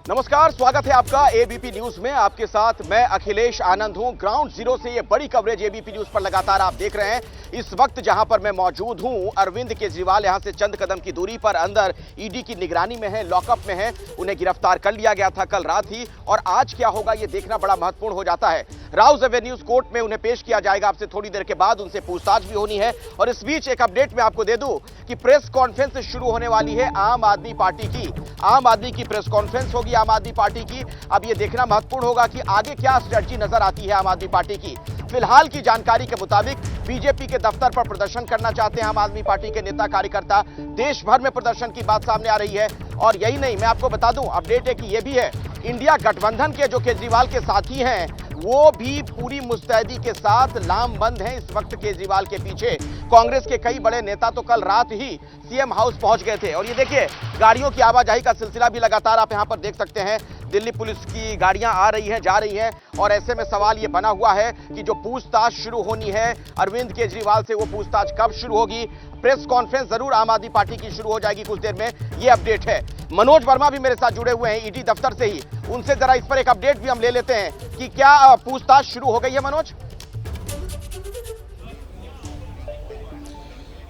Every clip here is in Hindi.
नमस्कार, स्वागत है आपका एबीपी न्यूज में। आपके साथ मैं अखिलेश आनंद हूं। ग्राउंड जीरो से ये बड़ी कवरेज एबीपी न्यूज पर लगातार आप देख रहे हैं। इस वक्त जहां पर मैं मौजूद हूं, अरविंद केजरीवाल यहां से चंद कदम की दूरी पर अंदर ईडी की निगरानी में है, लॉकअप में है। उन्हें गिरफ्तार कर लिया गया था कल रात ही, और आज क्या होगा ये देखना बड़ा महत्वपूर्ण हो जाता है। राउज एवेन्यूज कोर्ट में उन्हें पेश किया जाएगा आपसे थोड़ी देर के बाद। उनसे पूछताछ भी होनी है। और इस बीच एक अपडेट मैं आपको दे दूं कि प्रेस कॉन्फ्रेंस शुरू होने वाली है आम आदमी पार्टी की। आम आदमी की प्रेस कॉन्फ्रेंस होगी आम आदमी पार्टी की। अब यह देखना महत्वपूर्ण होगा कि आगे क्या स्ट्रेटजी नजर आती है आम आदमी पार्टी की। फिलहाल की जानकारी के मुताबिक बीजेपी के दफ्तर पर प्रदर्शन करना चाहते हैं आम आदमी पार्टी के नेता कार्यकर्ता। देश भर में प्रदर्शन की बात सामने आ रही है। और यही नहीं, मैं आपको बता दूं, अपडेट है कि यह भी है, इंडिया गठबंधन के जो केजरीवाल के साथी हैं वो भी पूरी मुस्तैदी के साथ लामबंद हैं इस वक्त केजरीवाल के पीछे। कांग्रेस के कई बड़े नेता तो कल रात ही सीएम हाउस पहुंच गए थे। और ये देखिए, गाड़ियों की आवाजाही का सिलसिला भी लगातार आप यहां पर देख सकते हैं। दिल्ली पुलिस की गाड़ियां आ रही हैं, जा रही हैं। और ऐसे में सवाल ये बना हुआ है कि जो पूछताछ शुरू होनी है अरविंद केजरीवाल से, वो पूछताछ कब शुरू होगी। प्रेस कॉन्फ्रेंस जरूर आम आदमी पार्टी की शुरू हो जाएगी कुछ देर में, ये अपडेट है। मनोज वर्मा भी मेरे साथ जुड़े हुए हैं ईडी दफ्तर से ही। उनसे जरा इस पर एक अपडेट भी हम ले लेते हैं कि क्या पूछताछ शुरू हो गई है। मनोज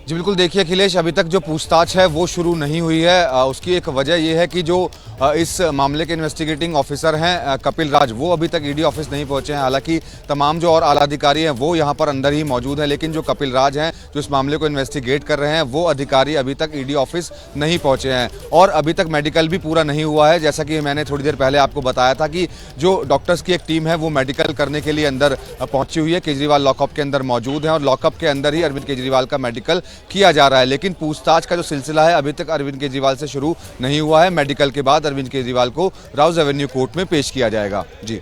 जी बिल्कुल, देखिए अखिलेश, अभी तक जो पूछताछ है वो शुरू नहीं हुई है। उसकी एक वजह यह है कि जो इस मामले के इन्वेस्टिगेटिंग ऑफिसर हैं कपिल राज, वो अभी तक ईडी ऑफिस नहीं पहुंचे हैं। हालांकि तमाम जो और आला अधिकारी हैं वो यहां पर अंदर ही मौजूद हैं, लेकिन जो कपिल राज हैं जो इस मामले को इन्वेस्टिगेट कर रहे हैं, वो अधिकारी अभी तक ईडी ऑफिस नहीं पहुंचे हैं। और अभी तक मेडिकल भी पूरा नहीं हुआ है। जैसा कि मैंने थोड़ी देर पहले आपको बताया था कि जो डॉक्टर्स की एक टीम है वो मेडिकल करने के लिए अंदर पहुंची हुई है। केजरीवाल लॉकअप के अंदर मौजूद है और लॉकअप के अंदर ही अरविंद केजरीवाल का मेडिकल किया जा रहा है। लेकिन पूछताछ का जो सिलसिला है अभी तक अरविंद केजरीवाल से शुरू नहीं हुआ है। मेडिकल के बाद अरविंद केजरीवाल को राउज एवेन्यू कोर्ट में पेश किया जाएगा। जी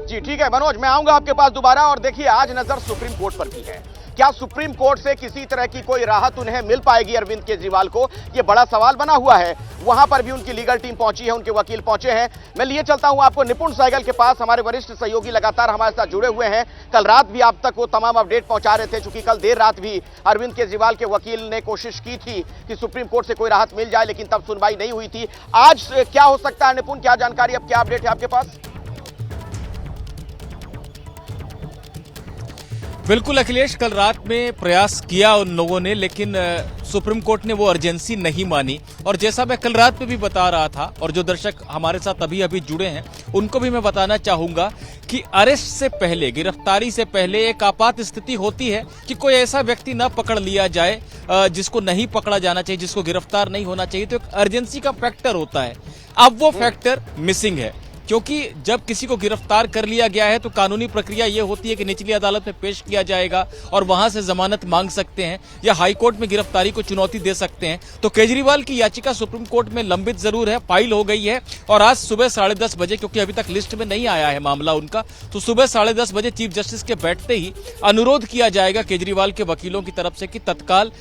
जी ठीक है मनोज, मैं आऊंगा आपके पास दोबारा। और देखिए, आज नजर सुप्रीम कोर्ट पर की है। क्या सुप्रीम कोर्ट से किसी तरह की कोई राहत उन्हें मिल पाएगी अरविंद केजरीवाल को, यह बड़ा सवाल बना हुआ है। वहां पर भी उनकी लीगल टीम पहुंची है, उनके वकील पहुंचे हैं। मैं लिए चलता हूं आपको निपुण सहगल के पास। हमारे वरिष्ठ सहयोगी लगातार हमारे साथ जुड़े हुए हैं। कल रात भी आप तक वो तमाम अपडेट पहुंचा रहे थे, चूंकि कल देर रात भी अरविंद केजरीवाल के वकील ने कोशिश की थी कि सुप्रीम कोर्ट से कोई राहत मिल जाए, लेकिन तब सुनवाई नहीं हुई थी। आज क्या हो सकता है निपुण, क्या जानकारी, अब क्या अपडेट है आपके पास? बिल्कुल अखिलेश, कल रात में प्रयास किया उन लोगों ने, लेकिन सुप्रीम कोर्ट ने वो अर्जेंसी नहीं मानी। और जैसा मैं कल रात में भी बता रहा था, और जो दर्शक हमारे साथ अभी अभी जुड़े हैं उनको भी मैं बताना चाहूंगा कि अरेस्ट से पहले, गिरफ्तारी से पहले एक आपात स्थिति होती है कि कोई ऐसा व्यक्ति न पकड़ लिया जाए जिसको नहीं पकड़ा जाना चाहिए, जिसको गिरफ्तार नहीं होना चाहिए। तो एक अर्जेंसी का फैक्टर होता है। अब वो फैक्टर मिसिंग है, क्योंकि जब किसी को गिरफ्तार कर लिया गया है तो कानूनी प्रक्रिया यह होती है कि निचली अदालत में पेश किया जाएगा और वहां से जमानत मांग सकते हैं या हाई कोर्ट में गिरफ्तारी को चुनौती दे सकते हैं। तो केजरीवाल की याचिका सुप्रीम कोर्ट में लंबित जरूर है, फाइल हो गई है। और आज सुबह 10:30 बजे, क्योंकि अभी तक लिस्ट में नहीं आया है मामला उनका, तो सुबह 10:30 बजे चीफ जस्टिस के बैठते ही अनुरोध किया जाएगा केजरीवाल के वकीलों की तरफ से कि तत्काल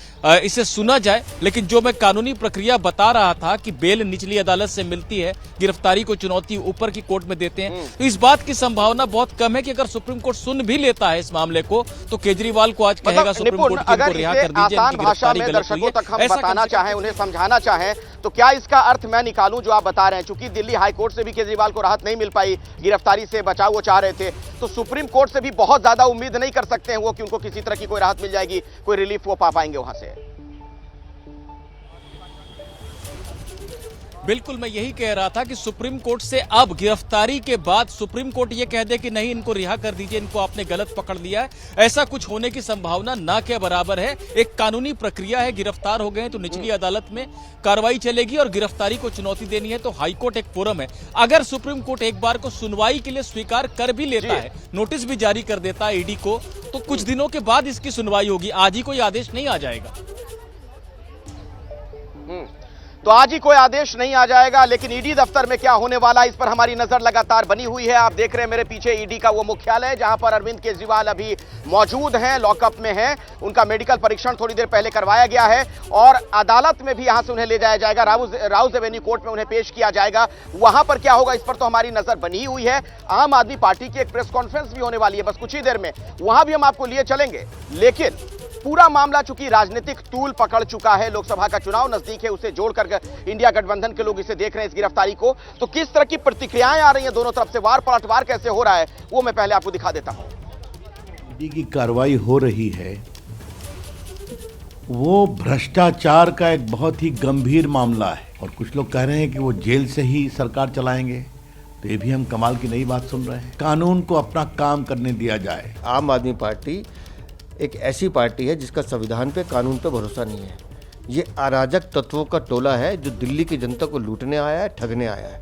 इसे सुना जाए। लेकिन जो मैं कानूनी प्रक्रिया बता रहा था कि बेल निचली अदालत से मिलती है, गिरफ्तारी को चुनौती ऊपर कोर्ट में देते हैं, तो इस बात की संभावना बहुत कम है कि अगर सुप्रीम कोर्ट सुन भी लेता है इस मामले को तो केजरीवाल को आज कहेगा सुप्रीम कोर्ट की इनको रिहा कर दीजिए, आसान भाषा में दर्शकों तक हम बताना चाहें, उन्हें समझाना चाहें, तो क्या इसका अर्थ मैं निकालूं जो आप बता रहे हैं? चूंकि दिल्ली हाई कोर्ट से भी केजरीवाल को राहत नहीं मिल पाई, गिरफ्तारी से बचाव वो चाह रहे थे, तो सुप्रीम कोर्ट से भी बहुत ज्यादा उम्मीद नहीं कर सकते हैं वो कि उनको किसी तरह की कोई राहत मिल जाएगी, कोई रिलीफ वो पा पाएंगे वहां से। बिल्कुल, मैं यही कह रहा था कि सुप्रीम कोर्ट से अब गिरफ्तारी के बाद सुप्रीम कोर्ट ये कह दे कि नहीं, इनको रिहा कर दीजिए, इनको आपने गलत पकड़ लिया है, ऐसा कुछ होने की संभावना ना के बराबर है। एक कानूनी प्रक्रिया है, गिरफ्तार हो गए हैं तो निचली अदालत में कार्रवाई चलेगी और गिरफ्तारी को चुनौती देनी है तो हाईकोर्ट एक फोरम है। अगर सुप्रीम कोर्ट एक बार को सुनवाई के लिए स्वीकार कर भी लेता है, नोटिस भी जारी कर देता है ईडी को, तो कुछ दिनों के बाद इसकी सुनवाई होगी। आज ही कोई आदेश नहीं आ जाएगा। तो आज ही कोई आदेश नहीं आ जाएगा, लेकिन ईडी दफ्तर में क्या होने वाला है इस पर हमारी नजर लगातार बनी हुई है। आप देख रहे हैं मेरे पीछे ईडी का वो मुख्यालय जहां पर अरविंद केजरीवाल अभी मौजूद हैं, लॉकअप में हैं। उनका मेडिकल परीक्षण थोड़ी देर पहले करवाया गया है और अदालत में भी यहां से उन्हें ले जाया जाएगा, राउज एवेन्यू कोर्ट में उन्हें पेश किया जाएगा। वहां पर क्या होगा इस पर तो हमारी नजर बनी हुई है। आम आदमी पार्टी की एक प्रेस कॉन्फ्रेंस भी होने वाली है बस कुछ ही देर में, वहां भी हम आपको लिए चलेंगे। लेकिन पूरा मामला चूंकि राजनीतिक तूल पकड़ चुका है, लोकसभा का चुनाव नजदीक है, उसे जोड़कर इंडिया गठबंधन के लोग इसे देख रहे हैं, इस गिरफ्तारी को, तो किस तरह की प्रतिक्रियाएं आ रही हैं दोनों तरफ से, वार पलटवार कैसे हो रहा है, वो मैं पहले आपको दिखा देता हूं। ईडी की कार्रवाई हो रही है, वो भ्रष्टाचार का एक बहुत ही गंभीर मामला है और कुछ लोग कह रहे हैं कि वो जेल से ही सरकार चलाएंगे, तो ये भी हम कमाल की नई बात सुन रहे हैं। कानून को अपना काम करने दिया जाए। आम आदमी पार्टी एक ऐसी पार्टी है जिसका संविधान पे, कानून पे भरोसा नहीं है। ये अराजक तत्वों का टोला है जो दिल्ली की जनता को लूटने आया है, ठगने आया है।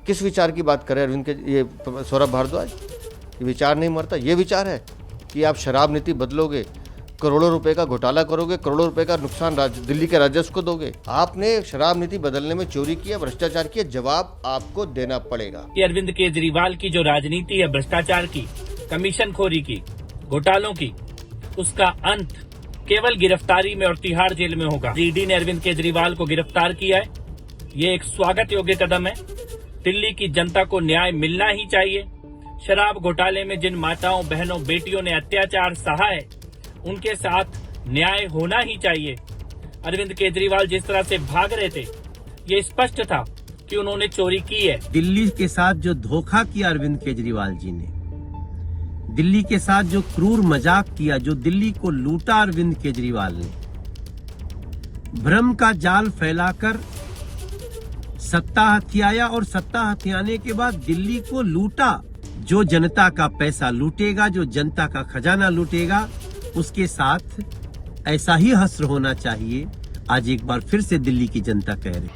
किस विचार की बात कर रहे हैं अरविंद के ये सौरभ भारद्वाज? ये विचार नहीं मरता। ये विचार है कि आप शराब नीति बदलोगे, करोड़ों रुपए का घोटाला करोगे, करोड़ों रुपए का नुकसान दिल्ली के राजस्व को दोगे। आपने शराब नीति बदलने में चोरी किया, भ्रष्टाचार किया, जवाब आपको देना पड़ेगा। अरविंद केजरीवाल की जो राजनीति है भ्रष्टाचार की, कमीशनखोरी की, घोटालों की, उसका अंत केवल गिरफ्तारी में और तिहाड़ जेल में होगा। ईडी ने अरविंद केजरीवाल को गिरफ्तार किया है, ये एक स्वागत योग्य कदम है। दिल्ली की जनता को न्याय मिलना ही चाहिए। शराब घोटाले में जिन माताओं, बहनों, बेटियों ने अत्याचार सहा है, उनके साथ न्याय होना ही चाहिए। अरविंद केजरीवाल जिस तरह से भाग रहे थे, ये स्पष्ट था कि उन्होंने चोरी की है। दिल्ली के साथ जो धोखा किया अरविंद केजरीवाल जी ने, दिल्ली के साथ जो क्रूर मजाक किया, जो दिल्ली को लूटा अरविंद केजरीवाल ने, भ्रम का जाल फैलाकर सत्ता हथियाया और सत्ता हथियाने के बाद दिल्ली को लूटा। जो जनता का पैसा लूटेगा, जो जनता का खजाना लूटेगा, उसके साथ ऐसा ही हश्र होना चाहिए। आज एक बार फिर से दिल्ली की जनता कह रही।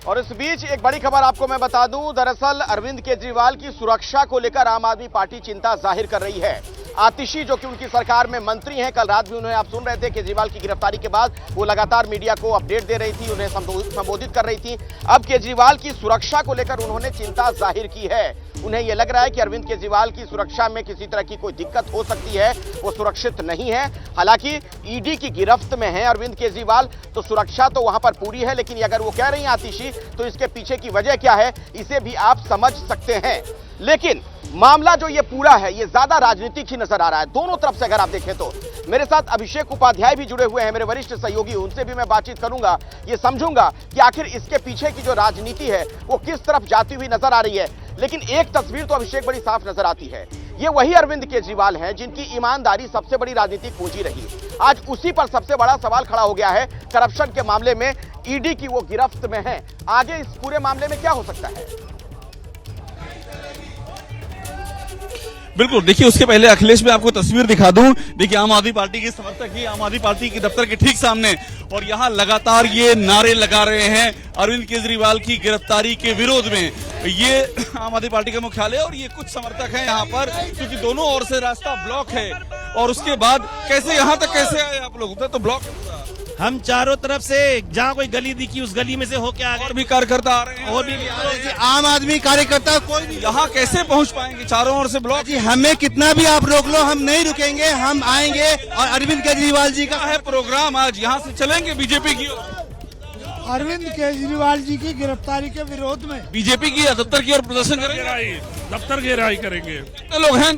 और इस बीच एक बड़ी खबर आपको मैं बता दूं, दरअसल अरविंद केजरीवाल की सुरक्षा को लेकर आम आदमी पार्टी चिंता जाहिर कर रही है। आतिशी जो कि उनकी सरकार में मंत्री हैं, कल रात भी उन्हें आप सुन रहे थे, केजरीवाल की गिरफ्तारी के बाद वो लगातार मीडिया को अपडेट दे रही थी, उन्हें संबोधित कर रही थी। अब केजरीवाल की सुरक्षा को लेकर उन्होंने चिंता जाहिर की है। उन्हें यह लग रहा है कि अरविंद केजरीवाल की सुरक्षा में किसी तरह की कोई दिक्कत हो सकती है, वो सुरक्षित नहीं है। हालांकि ईडी की गिरफ्त में है अरविंद केजरीवाल, तो सुरक्षा तो वहां पर पूरी है, लेकिन अगर वो कह रही हैं आतिशी, तो इसके पीछे की वजह क्या है, इसे भी आप समझ सकते हैं। लेकिन मामला जो ये पूरा है, ये ज्यादा राजनीतिक ही नजर आ रहा है दोनों तरफ से। अगर आप देखें तो मेरे साथ अभिषेक उपाध्याय भी जुड़े हुए हैं, मेरे वरिष्ठ सहयोगी, उनसे भी मैं बातचीत करूंगा, ये समझूंगा कि आखिर इसके पीछे की जो राजनीति है वो किस तरफ जाती हुई नजर आ रही है। लेकिन एक तस्वीर तो अभिषेक बड़ी साफ नजर आती है, ये वही अरविंद केजरीवाल हैं जिनकी ईमानदारी सबसे बड़ी राजनीतिक पूंजी रही। आज उसी पर सबसे बड़ा सवाल खड़ा हो गया है। करप्शन के मामले में ईडी की वो गिरफ्त में है, आगे इस पूरे मामले में क्या हो सकता है? बिल्कुल, देखिए उसके पहले अखिलेश मैं आपको तस्वीर दिखा दूं। देखिए आम आदमी पार्टी के समर्थक ही आम आदमी पार्टी के दफ्तर के ठीक सामने, और यहाँ लगातार ये नारे लगा रहे हैं अरविंद केजरीवाल की गिरफ्तारी के विरोध में। ये आम आदमी पार्टी का मुख्यालय और ये कुछ समर्थक हैं यहाँ पर, क्योंकि दोनों ओर से रास्ता ब्लॉक है। और उसके बाद कैसे यहाँ तक कैसे आए आप लोग? उधर तो ब्लॉक है। हम चारों तरफ से जहाँ कोई गली दिखी उस गली में से होके आ गए। और भी कार्यकर्ता आ रहे हैं, और भी आम आदमी कार्यकर्ता कोई भी यहाँ कैसे पहुँच पाएंगे? चारों ओर से ब्लॉक। जी, हमें कितना भी आप रोक लो, हम नहीं रुकेंगे, हम आएंगे। और अरविंद केजरीवाल जी का है प्रोग्राम, आज यहाँ से चलेंगे बीजेपी की ओर। अरविंद केजरीवाल जी की गिरफ्तारी के विरोध में बीजेपी की दफ्तर की ओर प्रदर्शन करेंगे, दफ्तर घेराई करेंगे। कितने लोग हैं?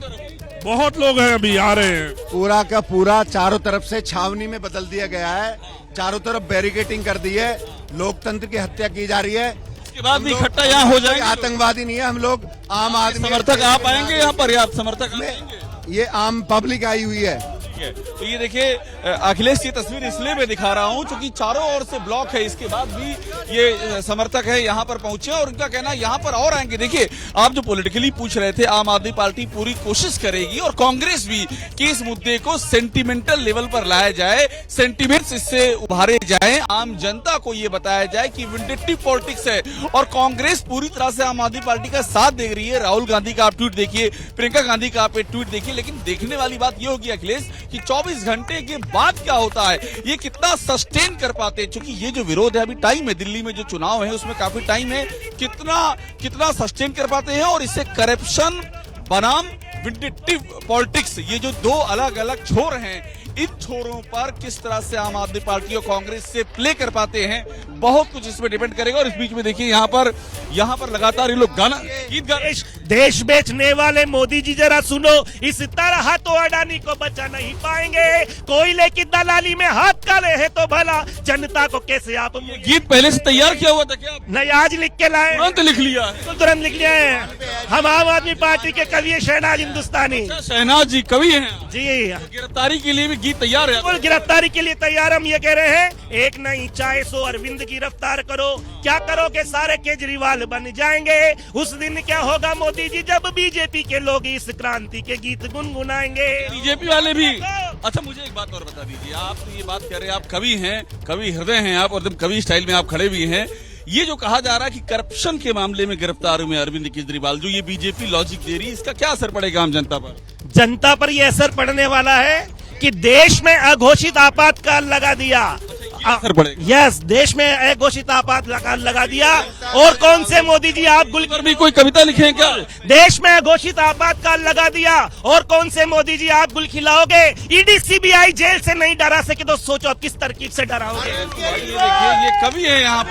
बहुत लोग हैं, अभी आ रहे हैं। पूरा का पूरा चारों तरफ से छावनी में बदल दिया गया है, चारों तरफ बैरिकेटिंग कर दी है, लोकतंत्र की हत्या की जा रही है। इसके बाद भी इकट्ठा यहाँ हो जाएंगे। आतंकवादी नहीं है हम लोग, आम आदमी समर्थक आप आएंगे, यहाँ पर्याप्त समर्थक आएंगे। ये आम पब्लिक आई हुई है। तो ये देखिए अखिलेश की तस्वीर इसलिए मैं दिखा रहा हूं क्योंकि चारों ओर से ब्लॉक है, इसके बाद भी ये समर्थक है यहाँ पर पहुंचे और उनका कहना यहाँ पर और आएंगे। देखिए आप जो पॉलिटिकली पूछ रहे थे, आम आदमी पार्टी पूरी कोशिश करेगी और कांग्रेस भी कि इस मुद्दे को सेंटिमेंटल लेवल पर लाया जाए, सेंटिमेंट्स इससे उभारे जाए, आम जनता को ये बताया जाए कि विंडिक्टिव पॉलिटिक्स है। और कांग्रेस पूरी तरह से आम आदमी पार्टी का साथ दे रही है। राहुल गांधी का आप ट्वीट देखिए, प्रियंका गांधी का आप ट्वीट देखिए। लेकिन देखने वाली बात ये होगी अखिलेश कि 24 घंटे के बाद क्या होता है, ये कितना सस्टेन कर पाते हैं। क्योंकि ये जो विरोध है, अभी टाइम है, दिल्ली में जो चुनाव है उसमें काफी टाइम है, कितना सस्टेन कर पाते हैं। और इससे करप्शन बनाम विंडिक्टिव पॉलिटिक्स, ये जो दो अलग अलग छोर हैं, इन छोरों पर किस तरह से आम आदमी पार्टी और कांग्रेस से प्ले कर पाते हैं, बहुत कुछ इसमें डिपेंड करेगा। और इस बीच में देखिए यहाँ पर यहाँ पर लगातार ये लोग गाना गीत गा देश बेचने वाले मोदी जी जरा सुनो, इस तरह तो अडानी को बचा नहीं पाएंगे। कोयले की दलाली में हाथ काले हैं तो भला जनता को कैसे आप। ये गीत पहले से तैयार किया हुआ था क्या? नहीं, आज लिख के लाए, तुरंत लिख लिया है। तुरंत लिख लिया है। हम आम आदमी पार्टी के कवि शहनाज हिंदुस्तानी। शहनाज जी कवि हैं जी। गिरफ्तारी के लिए भी गीत तैयार है? गिरफ्तारी के लिए तैयार। हम ये कह रहे हैं, एक नहीं चाहे 100 अरविंद गिरफ्तार करो। क्या करोगे? सारे केजरीवाल बन जाएंगे। उस दिन क्या होगा मोदी जी, जब बीजेपी के लोग इस क्रांति के गीत गुनगुनाएंगे। बीजेपी वाले भी। अच्छा, मुझे एक बात और बता दीजिए, आप तो ये बात कह रहे हैं, आप कवि हैं, कवि हृदय हैं आप, और कवि स्टाइल में आप खड़े भी हैं। ये जो कहा जा रहा है कि करप्शन के मामले में गिरफ्तार हुए अरविंद केजरीवाल, जो ये बीजेपी लॉजिक दे रही है, इसका क्या असर पड़ेगा आम जनता पर? जनता पर यह असर पड़ने वाला है कि देश में अघोषित आपातकाल लगा दिया। यस, देश में अघोषित आपातकाल लगा दिया। और कौन से मोदी जी आप गुल पर भी कोई कविता लिखे हैं क्या? देश में अघोषित आपातकाल लगा दिया। और कौन से मोदी जी आप गुल खिलाओगे? ईडी सीबीआई जेल से नहीं डरा सके तो सोचो आप किस तरकीब से डराओगे। ये कवि है यहाँ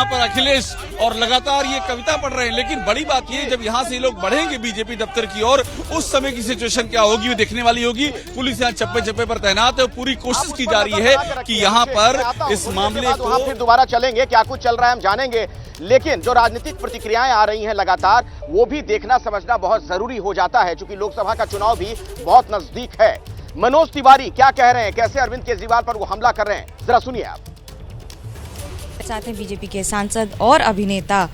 पर अखिलेश, और लगातार ये कविता पढ़ रहे हैं। लेकिन बड़ी बात ये, जब यहाँ से लोग बढ़ेंगे बीजेपी दफ्तर की ओर, उस समय की सिचुएशन क्या होगी वो देखने वाली होगी। पुलिस यहाँ चप्पे चप्पे पर तैनात है और पूरी कोशिश की जा रही है कि यहाँ पर इस मामले को, वहां फिर दोबारा चलेंगे, क्या कुछ चल रहा है हम जानेंगे। लेकिन जो राजनीतिक प्रतिक्रियाएं आ रही हैं लगातार, वो भी देखना समझना बहुत जरूरी हो जाता है, क्योंकि लोकसभा का चुनाव भी बहुत नजदीक है। मनोज तिवारी क्या कह रहे हैं, कैसे अरविंद केजरीवाल पर वो हमला कर रहे हैं, जरा सुनिए आप। साथ हैं बीजेपी के सांसद और अभिनेता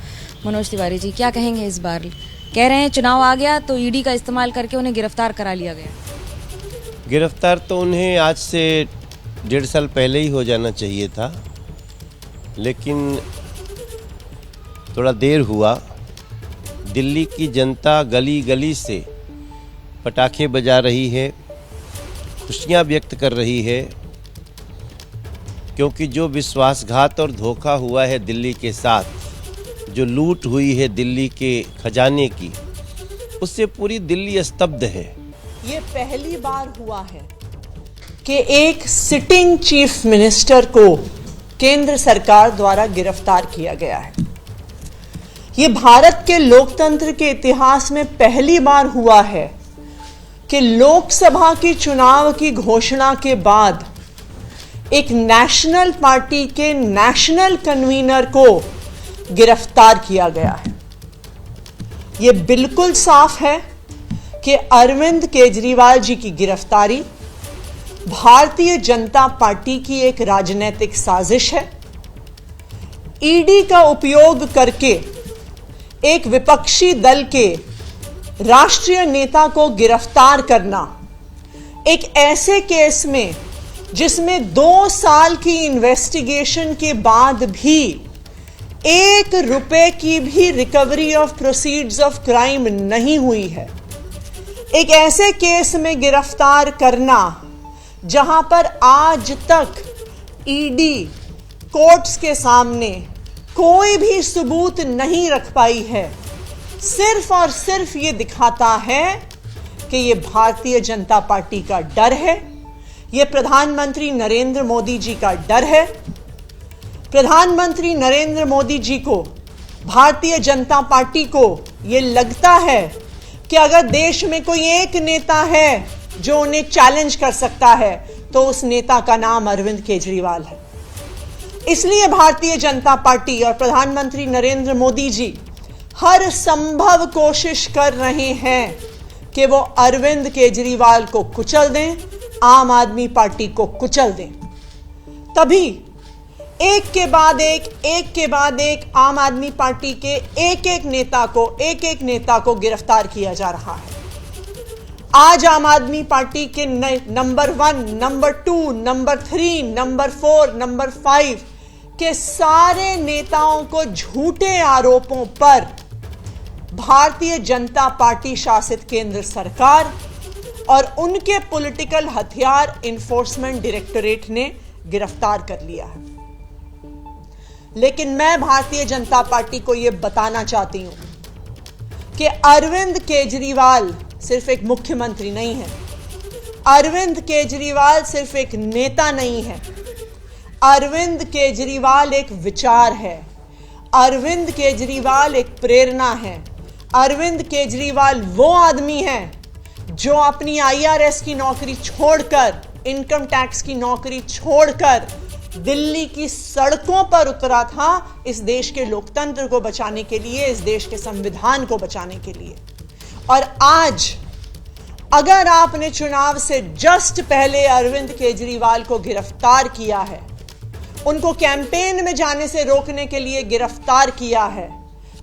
मनोज तिवारी जी, क्या कहेंगे इस बार? कह रहे हैं चुनाव आ गया तो ईडी का इस्तेमाल करके उन्हें गिरफ्तार करा लिया गया। गिरफ्तार तो उन्हें आज से 1.5 साल पहले ही हो जाना चाहिए था, लेकिन थोड़ा देर हुआ। दिल्ली की जनता गली गली से पटाखे बजा रही है, खुशियाँ व्यक्त कर रही है, क्योंकि जो विश्वासघात और धोखा हुआ है दिल्ली के साथ, जो लूट हुई है दिल्ली के खजाने की, उससे पूरी दिल्ली स्तब्ध है। ये पहली बार हुआ है कि एक सिटिंग चीफ मिनिस्टर को केंद्र सरकार द्वारा गिरफ्तार किया गया है। ये भारत के लोकतंत्र के इतिहास में पहली बार हुआ है कि लोकसभा की चुनाव की घोषणा के बाद एक नेशनल पार्टी के नेशनल कन्वीनर को गिरफ्तार किया गया है। ये बिल्कुल साफ है कि अरविंद केजरीवाल जी की गिरफ्तारी भारतीय जनता पार्टी की एक राजनीतिक साजिश है। ईडी का उपयोग करके एक विपक्षी दल के राष्ट्रीय नेता को गिरफ्तार करना, एक ऐसे केस में जिसमें 2 साल की इन्वेस्टिगेशन के बाद भी 1 रुपए की भी recovery of proceeds of crime नहीं हुई है, एक ऐसे केस में गिरफ्तार करना जहां पर आज तक ईडी कोर्ट्स के सामने कोई भी सबूत नहीं रख पाई है, सिर्फ और सिर्फ ये दिखाता है कि ये भारतीय जनता पार्टी का डर है, ये प्रधानमंत्री नरेंद्र मोदी जी का डर है। प्रधानमंत्री नरेंद्र मोदी जी को, भारतीय जनता पार्टी को ये लगता है कि अगर देश में कोई एक नेता है जो उन्हें चैलेंज कर सकता है तो उस नेता का नाम अरविंद केजरीवाल है। इसलिए भारतीय जनता पार्टी और प्रधानमंत्री नरेंद्र मोदी जी हर संभव कोशिश कर रहे हैं कि वो अरविंद केजरीवाल को कुचल दें, आम आदमी पार्टी को कुचल दें। तभी एक के बाद एक आम आदमी पार्टी के एक एक नेता को गिरफ्तार किया जा रहा है। आज आम आदमी पार्टी के number 1, number 2, number 3, number 4, number 5 के सारे नेताओं को झूठे आरोपों पर भारतीय जनता पार्टी शासित केंद्र सरकार और उनके पॉलिटिकल हथियार इन्फोर्समेंट डायरेक्टोरेट ने गिरफ्तार कर लिया है। लेकिन मैं भारतीय जनता पार्टी को यह बताना चाहती हूं कि अरविंद केजरीवाल सिर्फ एक मुख्यमंत्री नहीं है, अरविंद केजरीवाल सिर्फ एक नेता नहीं है, अरविंद केजरीवाल एक विचार है, अरविंद केजरीवाल एक प्रेरणा है। अरविंद केजरीवाल वो आदमी है जो अपनी IRS की नौकरी छोड़कर, इनकम टैक्स की नौकरी छोड़कर दिल्ली की सड़कों पर उतरा था इस देश के लोकतंत्र को बचाने के लिए, इस देश के संविधान को बचाने के लिए। और आज अगर आपने चुनाव से जस्ट पहले अरविंद केजरीवाल को गिरफ्तार किया है, उनको कैंपेन में जाने से रोकने के लिए गिरफ्तार किया है,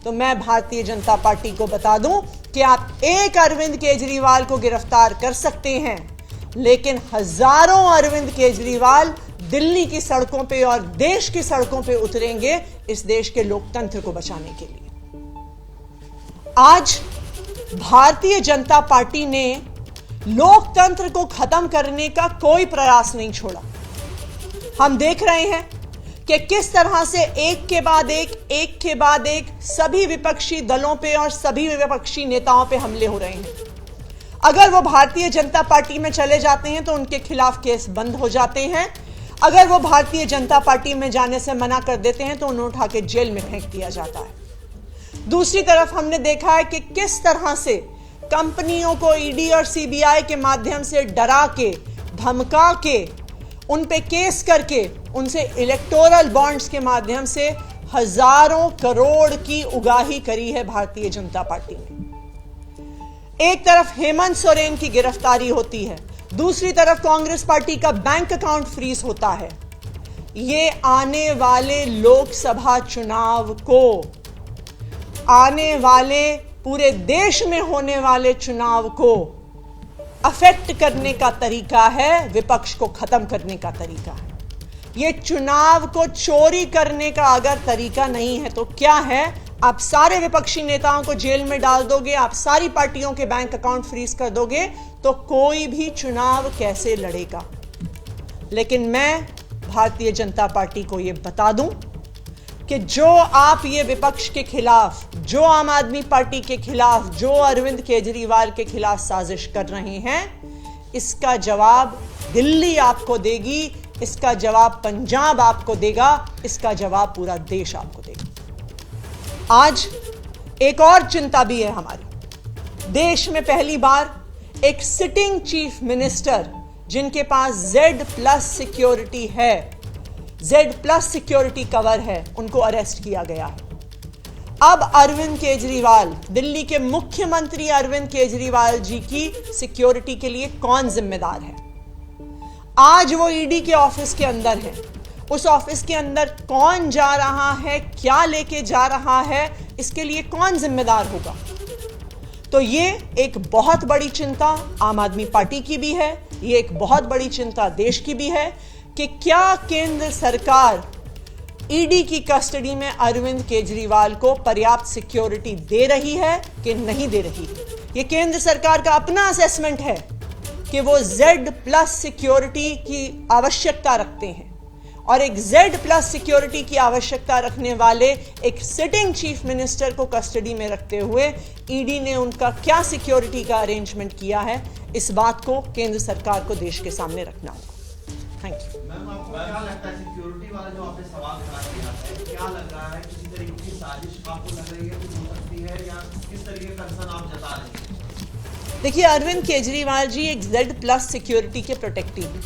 तो मैं भारतीय जनता पार्टी को बता दूं कि आप एक अरविंद केजरीवाल को गिरफ्तार कर सकते हैं, लेकिन हजारों अरविंद केजरीवाल दिल्ली की सड़कों पे और देश की सड़कों पे उतरेंगे इस देश के लोकतंत्र को बचाने के लिए। आज भारतीय जनता पार्टी ने लोकतंत्र को खत्म करने का कोई प्रयास नहीं छोड़ा। हम देख रहे हैं कि किस तरह से एक के बाद एक सभी विपक्षी दलों पे और सभी विपक्षी नेताओं पे हमले हो रहे हैं। अगर वो भारतीय जनता पार्टी में चले जाते हैं तो उनके खिलाफ केस बंद हो जाते हैं। अगर वो भारतीय जनता पार्टी में जाने से मना कर देते हैं तो उन्हें उठा के जेल में फेंक दिया जाता है। दूसरी तरफ हमने देखा है कि किस तरह से कंपनियों को ईडी और सीबीआई के माध्यम से डरा के, धमका के, उन पे केस करके उनसे इलेक्टोरल बॉन्ड्स के माध्यम से हजारों करोड़ की उगाही करी है भारतीय जनता पार्टी ने। एक तरफ हेमंत सोरेन की गिरफ्तारी होती है, दूसरी तरफ कांग्रेस पार्टी का बैंक अकाउंट फ्रीज होता है। ये आने वाले लोकसभा चुनाव को, आने वाले पूरे देश में होने वाले चुनाव को अफेक्ट करने का तरीका है, विपक्ष को खत्म करने का तरीका है। ये चुनाव को चोरी करने का अगर तरीका नहीं है तो क्या है? आप सारे विपक्षी नेताओं को जेल में डाल दोगे, आप सारी पार्टियों के बैंक अकाउंट फ्रीज कर दोगे, तो कोई भी चुनाव कैसे लड़ेगा? लेकिन मैं भारतीय जनता पार्टी को यह बता दूं कि जो आप ये विपक्ष के खिलाफ, जो आम आदमी पार्टी के खिलाफ, जो अरविंद केजरीवाल के खिलाफ साजिश कर रहे हैं, इसका जवाब दिल्ली आपको देगी, इसका जवाब पंजाब आपको देगा, इसका जवाब पूरा देश आपको देगा। आज एक और चिंता भी है हमारी। देश में पहली बार एक सिटिंग चीफ मिनिस्टर जिनके पास Z+ सिक्योरिटी है, Z+ सिक्योरिटी कवर है, उनको अरेस्ट किया गया है। अब अरविंद केजरीवाल, दिल्ली के मुख्यमंत्री अरविंद केजरीवाल जी की सिक्योरिटी के लिए कौन जिम्मेदार है? आज वो ईडी के ऑफिस के अंदर है। उस ऑफिस के अंदर कौन जा रहा है, क्या लेके जा रहा है, इसके लिए कौन जिम्मेदार होगा? तो ये एक बहुत बड़ी चिंता आम आदमी पार्टी की भी है, ये एक बहुत बड़ी चिंता देश की भी है कि क्या केंद्र सरकार ईडी की कस्टडी में अरविंद केजरीवाल को पर्याप्त सिक्योरिटी दे रही है कि नहीं दे रही है। ये केंद्र सरकार का अपना असेसमेंट है कि वो Z+ सिक्योरिटी की आवश्यकता रखते हैं, और एक Z+ सिक्योरिटी की आवश्यकता रखने वाले एक सिटिंग चीफ मिनिस्टर को कस्टडी में रखते हुए ईडी ने उनका क्या सिक्योरिटी का अरेंजमेंट किया है, इस बात को केंद्र सरकार को देश के सामने रखना होगा। Thank you. मैम, आपको क्या लगता है सिक्योरिटी वाला जो आपने सवाल खड़ा किया है, क्या लग रहा है, किसी तरीके की साजिश आपको लग रही है कि हो सकती है, या किस तरीके का कंसर्न आप जता रहे हैं? देखिए, अरविंद केजरीवाल जी एक Z+ सिक्योरिटी के प्रोटेक्टिव हैं।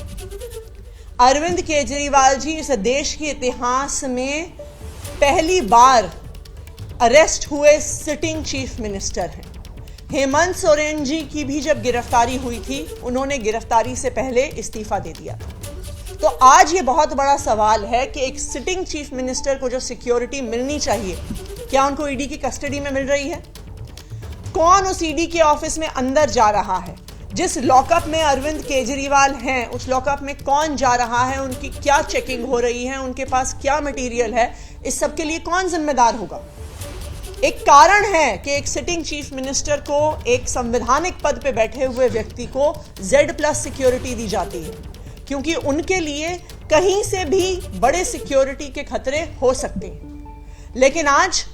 अरविंद केजरीवाल जी इस देश के इतिहास में पहली बार अरेस्ट हुए सिटिंग चीफ मिनिस्टर हैं। हेमंत सोरेन जी की भी जब गिरफ्तारी हुई थी, उन्होंने गिरफ्तारी से पहले इस्तीफा दे दिया था। तो आज ये बहुत बड़ा सवाल है कि एक सिटिंग चीफ मिनिस्टर को जो सिक्योरिटी मिलनी चाहिए, क्या उनको ईडी की कस्टडी में मिल रही है? कौन उस ईडी के ऑफिस में अंदर जा रहा है? जिस लॉकअप में अरविंद केजरीवाल हैं, उस लॉकअप में कौन जा रहा है, उनकी क्या चेकिंग हो रही है, उनके पास क्या मटेरियल है, इस सब के लिए कौन जिम्मेदार होगा? एक कारण है कि एक सिटिंग चीफ मिनिस्टर को, एक संवैधानिक पद पे बैठे हुए व्यक्ति को Z+ सिक्योरिटी दी जाती है, क्योंकि उनके लिए कहीं से भी बड़े सिक्योरिटी के खतरे हो सकते हैं। लेकिन आज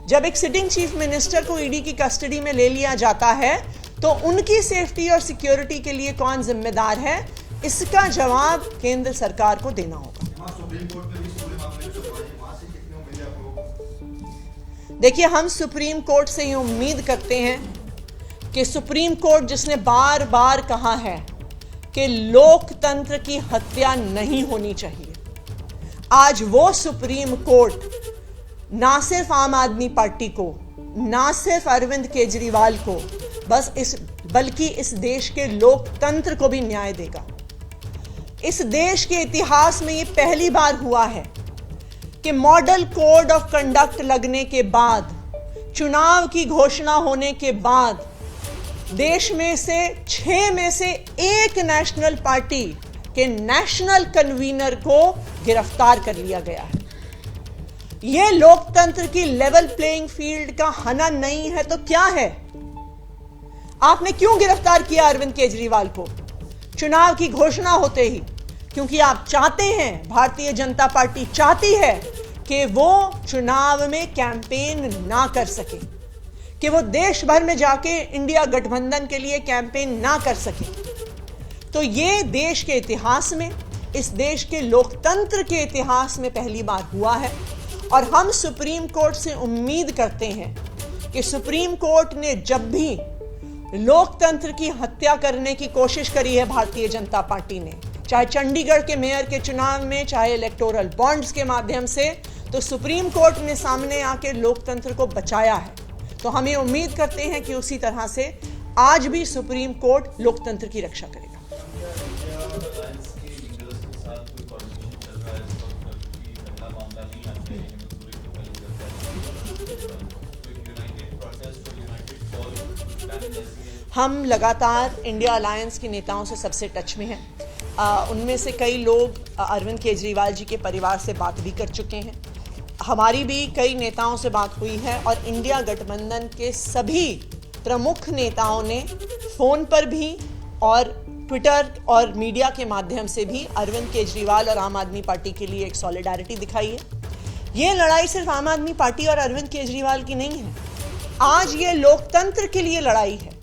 जब एक सिटिंग चीफ मिनिस्टर को ईडी की कस्टडी में ले लिया जाता है, तो उनकी सेफ्टी और सिक्योरिटी के लिए कौन जिम्मेदार है, इसका जवाब केंद्र सरकार को देना होगा। देखिए, हम सुप्रीम कोर्ट से ये उम्मीद करते हैं कि सुप्रीम कोर्ट जिसने बार बार कहा है कि लोकतंत्र की हत्या नहीं होनी चाहिए, आज वो सुप्रीम कोर्ट ना सिर्फ आम आदमी पार्टी को, ना सिर्फ अरविंद केजरीवाल को, बल्कि इस देश के लोकतंत्र को भी न्याय देगा। इस देश के इतिहास में ये पहली बार हुआ है कि मॉडल कोड ऑफ कंडक्ट लगने के बाद, चुनाव की घोषणा होने के बाद, देश में से 6 में से 1 नेशनल पार्टी के नेशनल कन्वीनर को गिरफ्तार कर लिया गया है। यह लोकतंत्र की लेवल प्लेइंग फील्ड का हनन नहीं है तो क्या है? आपने क्यों गिरफ्तार किया अरविंद केजरीवाल को चुनाव की घोषणा होते ही? क्योंकि आप चाहते हैं, भारतीय जनता पार्टी चाहती है कि वो चुनाव में कैंपेन ना कर सके, कि वो देश भर में जाके इंडिया गठबंधन के लिए कैंपेन ना कर सके। तो ये देश के इतिहास में, इस देश के लोकतंत्र के इतिहास में पहली बार हुआ है। और हम सुप्रीम कोर्ट से उम्मीद करते हैं कि सुप्रीम कोर्ट ने जब भी लोकतंत्र की हत्या करने की कोशिश करी है भारतीय जनता पार्टी ने, चाहे चंडीगढ़ के मेयर के चुनाव में, चाहे इलेक्टोरल बॉन्ड्स के माध्यम से, तो सुप्रीम कोर्ट ने सामने आके लोकतंत्र को बचाया है। तो हम ये उम्मीद करते हैं कि उसी तरह से आज भी सुप्रीम कोर्ट लोकतंत्र की रक्षा करेगा। हम लगातार इंडिया अलायंस के नेताओं से सबसे टच में हैं। उनमें से कई लोग अरविंद केजरीवाल जी के परिवार से बात भी कर चुके हैं। हमारी भी कई नेताओं से बात हुई है और इंडिया गठबंधन के सभी प्रमुख नेताओं ने फ़ोन पर भी और ट्विटर और मीडिया के माध्यम से भी अरविंद केजरीवाल और आम आदमी पार्टी के लिए एक सॉलिडारिटी दिखाई है। ये लड़ाई सिर्फ आम आदमी पार्टी और अरविंद केजरीवाल की नहीं है, आज ये लोकतंत्र के लिए लड़ाई है।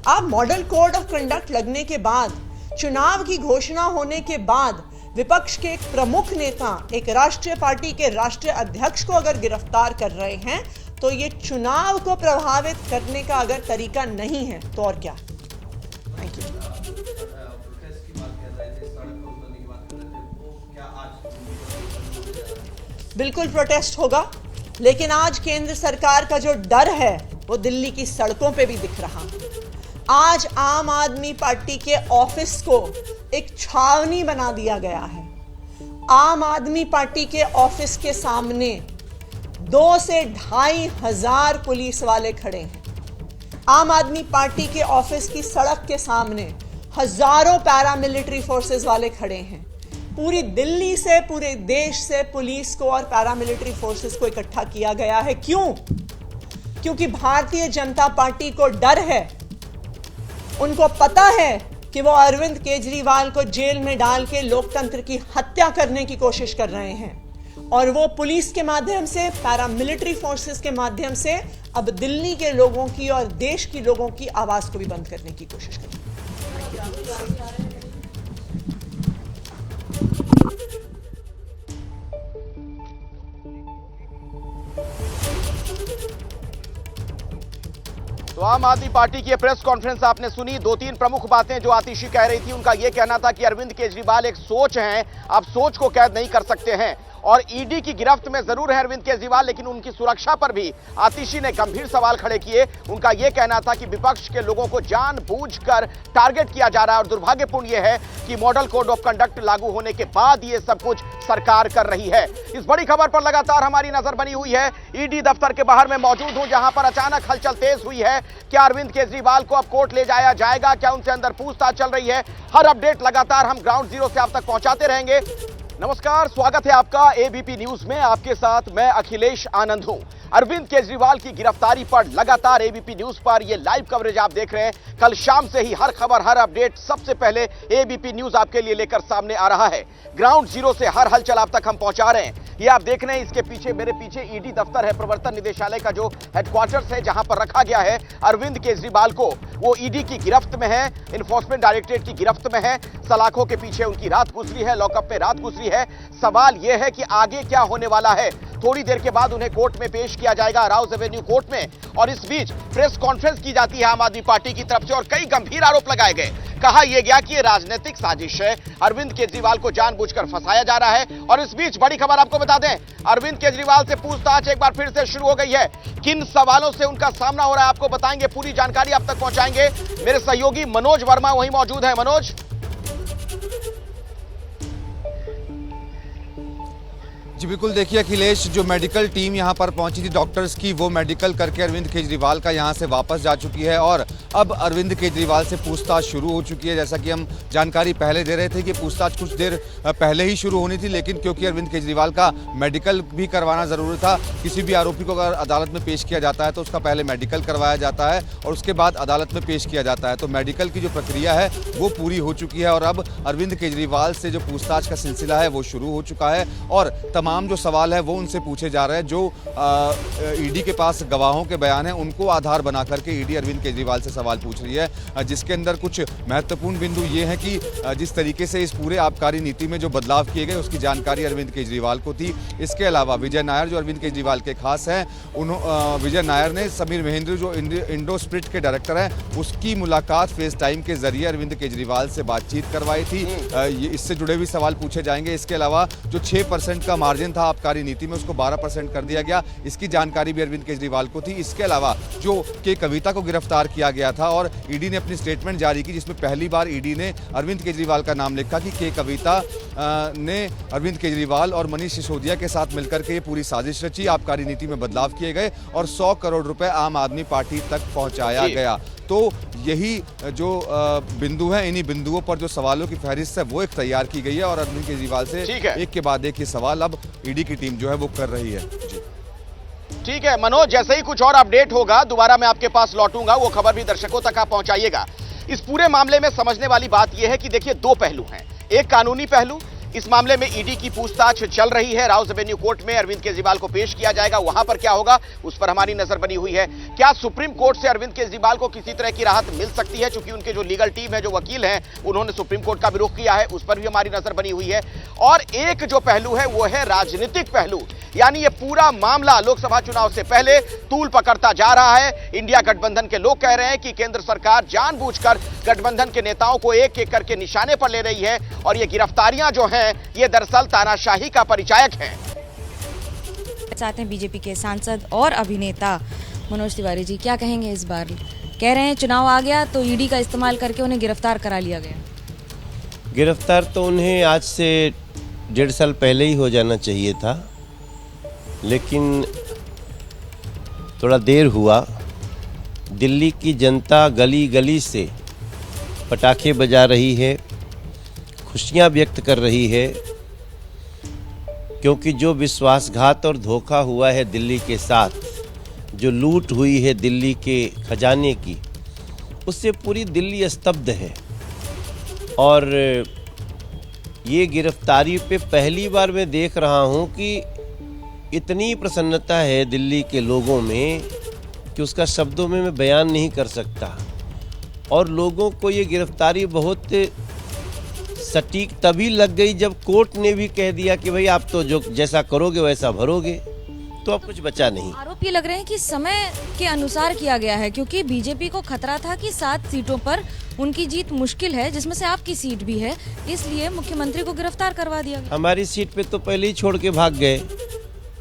आप मॉडल कोड ऑफ कंडक्ट लगने के बाद, चुनाव की घोषणा होने के बाद, विपक्ष के एक प्रमुख नेता, एक राष्ट्रीय पार्टी के राष्ट्रीय अध्यक्ष को अगर गिरफ्तार कर रहे हैं तो ये चुनाव को प्रभावित करने का अगर तरीका नहीं है तो और क्या? Thank you. बिल्कुल प्रोटेस्ट होगा, लेकिन आज केंद्र सरकार का जो डर है वो दिल्ली की सड़कों पे भी दिख रहा है। आज आम आदमी पार्टी के ऑफिस को एक छावनी बना दिया गया है। आम आदमी पार्टी के ऑफिस के सामने 2 से 2,500 हजार पुलिस वाले खड़े हैं। आम आदमी पार्टी के ऑफिस की सड़क के सामने हजारों पैरामिलिट्री फोर्सेस वाले खड़े हैं। पूरी दिल्ली से, पूरे देश से पुलिस को और पैरामिलिट्री फोर्सेस को इकट्ठा किया गया है। क्यों? क्योंकि भारतीय जनता पार्टी को डर है, उनको पता है कि वो अरविंद केजरीवाल को जेल में डाल के लोकतंत्र की हत्या करने की कोशिश कर रहे हैं और वो पुलिस के माध्यम से, पैरामिलिट्री फोर्सेस के माध्यम से अब दिल्ली के लोगों की और देश की लोगों की आवाज को भी बंद करने की कोशिश कर रहे हैं। तो आम आदमी पार्टी की प्रेस कॉन्फ्रेंस आपने सुनी। 2-3 प्रमुख बातें जो आतिशी कह रही थी। उनका यह कहना था कि अरविंद केजरीवाल एक सोच हैं, आप सोच को कैद नहीं कर सकते हैं और ईडी की गिरफ्त में जरूर है अरविंद केजरीवाल, लेकिन उनकी सुरक्षा पर भी आतिशी ने गंभीर सवाल खड़े किए। उनका यह कहना था कि विपक्ष के लोगों को जानबूझकर टारगेट किया जा रहा है और दुर्भाग्यपूर्ण यह है कि मॉडल कोड ऑफ कंडक्ट लागू होने के बाद यह सब कुछ सरकार कर रही है। इस बड़ी खबर पर लगातार हमारी नजर बनी हुई है। ईडी दफ्तर के बाहर मैं मौजूद हूं, जहां पर अचानक हलचल तेज हुई है। क्या अरविंद केजरीवाल को अब कोर्ट ले जाया जाएगा? क्या उनसे अंदर पूछताछ चल रही है? हर अपडेट लगातार हम ग्राउंड जीरो से आप तक पहुंचाते रहेंगे। नमस्कार, स्वागत है आपका एबीपी न्यूज में। आपके साथ मैं अखिलेश आनंद हूं। अरविंद केजरीवाल की गिरफ्तारी पर लगातार एबीपी न्यूज पर ये लाइव कवरेज आप देख रहे हैं। कल शाम से ही हर खबर, हर अपडेट सबसे पहले एबीपी न्यूज आपके लिए लेकर सामने आ रहा है। ग्राउंड जीरो से हर हलचल आप तक हम पहुंचा रहे हैं। ये आप देख रहे हैं, इसके पीछे, मेरे पीछे ईडी दफ्तर है, प्रवर्तन निदेशालय का जो हेडक्वार्टर्स है, जहां पर रखा गया है अरविंद केजरीवाल को। वो ईडी की गिरफ्त में है, इन्फोर्समेंट डायरेक्टरेट की गिरफ्त में है, सलाखों के पीछे उनकी रात गुजरी है, लॉकअप में रात गुजरी है। सवाल यह है कि आगे क्या होने वाला है। थोड़ी देर के बाद उन्हें कोर्ट में पेश किया जाएगा, राउज एवेन्यू कोर्ट में, और इस बीच प्रेस कॉन्फ्रेंस की जाती है आम आदमी पार्टी की तरफ से और कई गंभीर आरोप लगाए गए। कहा यह गया कि यह राजनीतिक साजिश है, अरविंद केजरीवाल को जानबूझकर फंसाया जा रहा है। और इस बीच बड़ी खबर आपको बता दें, अरविंद केजरीवाल से पूछताछ एक बार फिर से शुरू हो गई है। किन सवालों से उनका सामना हो रहा है आपको बताएंगे, पूरी जानकारी आप तक पहुंचाएंगे। मेरे सहयोगी मनोज वर्मा वहीं मौजूद है। मनोज, जी बिल्कुल, देखिए अखिलेश, जो मेडिकल टीम यहां पर पहुंची थी डॉक्टर्स की, वो मेडिकल करके अरविंद केजरीवाल का यहां से वापस जा चुकी है और अब अरविंद केजरीवाल से पूछताछ शुरू हो चुकी है। जैसा कि हम जानकारी पहले दे रहे थे कि पूछताछ कुछ देर पहले ही शुरू होनी थी, लेकिन क्योंकि अरविंद केजरीवाल का मेडिकल भी करवाना जरूरी था, किसी भी आरोपी को अगर अदालत में पेश किया जाता है तो उसका पहले मेडिकल करवाया जाता है और उसके बाद अदालत में पेश किया जाता है। तो मेडिकल की जो प्रक्रिया है वो पूरी हो चुकी है और अब अरविंद केजरीवाल से जो पूछताछ का सिलसिला है वो शुरू हो चुका है और तमाम जो सवाल है वो उनसे पूछे जा रहे हैं। जो ईडी के पास गवाहों के बयान हैं उनको आधार बना करके ईडी अरविंद केजरीवाल से सवाल पूछ रही है, जिसके अंदर कुछ महत्वपूर्ण बिंदु ये हैं कि जिस तरीके से इस पूरे आबकारी नीति में जो बदलाव किए गए उसकी जानकारी अरविंद केजरीवाल को थी। इसके अलावा विजय नायर जो अरविंद केजरीवाल के खास हैं, विजय नायर ने समीर महेंद्र जो इंडो स्प्रिट के डायरेक्टर हैं उसकी मुलाकात फेस टाइम के जरिए अरविंद केजरीवाल से बातचीत करवाई थी। इससे जुड़े भी सवाल पूछे जाएंगे। इसके अलावा जो 6% का मार्जिन था आबकारी नीति में उसको 12% कर दिया गया, इसकी जानकारी भी अरविंद केजरीवाल को थी। इसके अलावा जो के कविता को गिरफ्तार किया गया था और ईडी ने अपनी स्टेटमेंट जारी की जिसमें पहली बार ईडी ने अरविंद केजरीवाल का नाम लिखा कि के कविता ने अरविंद केजरीवाल और मनीष सिसोदिया के साथ मिलकर के ये पूरी साजिश रची, आबकारी नीति में बदलाव किए गए और 100 करोड़ रुपए आम आदमी पार्टी तक पहुंचाया गया। तो यही जो बिंदु है, इन्हीं बिंदुओं पर जो सवालों की फहरिस्त है वो एक तैयार की गई है और अरविंद केजरीवाल से एक के बाद एक ये सवाल अब ईडी की टीम जो है वो कर रही है। जी ठीक है मनोज, जैसे ही कुछ और अपडेट होगा दोबारा मैं आपके पास लौटूंगा, वो खबर भी दर्शकों तक आप पहुंचाइएगा। इस पूरे मामले में समझने वाली बात यह है कि देखिए दो पहलू हैं, एक कानूनी पहलू, इस मामले में ईडी की पूछताछ चल रही है, राउज एवेन्यू कोर्ट में अरविंद केजरीवाल को पेश किया जाएगा, वहां पर क्या होगा उस पर हमारी नजर बनी हुई है। क्या सुप्रीम कोर्ट से अरविंद केजरीवाल को किसी तरह की राहत मिल सकती है, चूंकि उनके जो लीगल टीम है, जो वकील हैं, उन्होंने सुप्रीम कोर्ट का भी रुख किया है, उस पर भी हमारी नजर बनी हुई है। और एक जो पहलू है वो है राजनीतिक पहलू, यानी ये पूरा मामला लोकसभा चुनाव से पहले तूल पकड़ता जा रहा है। इंडिया गठबंधन के लोग कह रहे हैं कि केंद्र सरकार जानबूझकर गठबंधन के नेताओं को एक एक करके निशाने पर ले रही है और ये गिरफ्तारियां जो हैं ये दरअसल तानाशाही का परिचायक हैं। चाहते हैं बीजेपी के सांसद और अभिनेता मनोज तिवारी जी, क्या कहेंगे इस बार? कह रहे हैं चुनाव आ गया तो ईडी का इस्तेमाल करके उन्हें गिरफ्तार करा लिया गया। गिरफ्तार तो उन्हें आज से 1.5 साल पहले ही हो जाना चाहिए था, लेकिन थोड़ा देर हुआ। दिल्ली की जनता गली गली से पटाखे बजा रही है, खुशियां व्यक्त कर रही है, क्योंकि जो विश्वासघात और धोखा हुआ है दिल्ली के साथ, जो लूट हुई है दिल्ली के खजाने की, उससे पूरी दिल्ली स्तब्ध है। और ये गिरफ्तारी पे पहली बार मैं देख रहा हूँ कि इतनी प्रसन्नता है दिल्ली के लोगों में कि उसका शब्दों में मैं बयान नहीं कर सकता। और लोगों को ये गिरफ्तारी बहुत सटीक तभी लग गई जब कोर्ट ने भी कह दिया कि भाई आप तो जो जैसा करोगे वैसा भरोगे, तो अब कुछ बचा नहीं। आरोप ये लग रहे हैं कि समय के अनुसार किया गया है, क्योंकि बीजेपी को खतरा था कि 7 सीटों पर उनकी जीत मुश्किल है, जिसमें से आपकी सीट भी है, इसलिए मुख्यमंत्री को गिरफ्तार करवा दिया गया। हमारी सीट पे तो पहले ही छोड़ के भाग गए,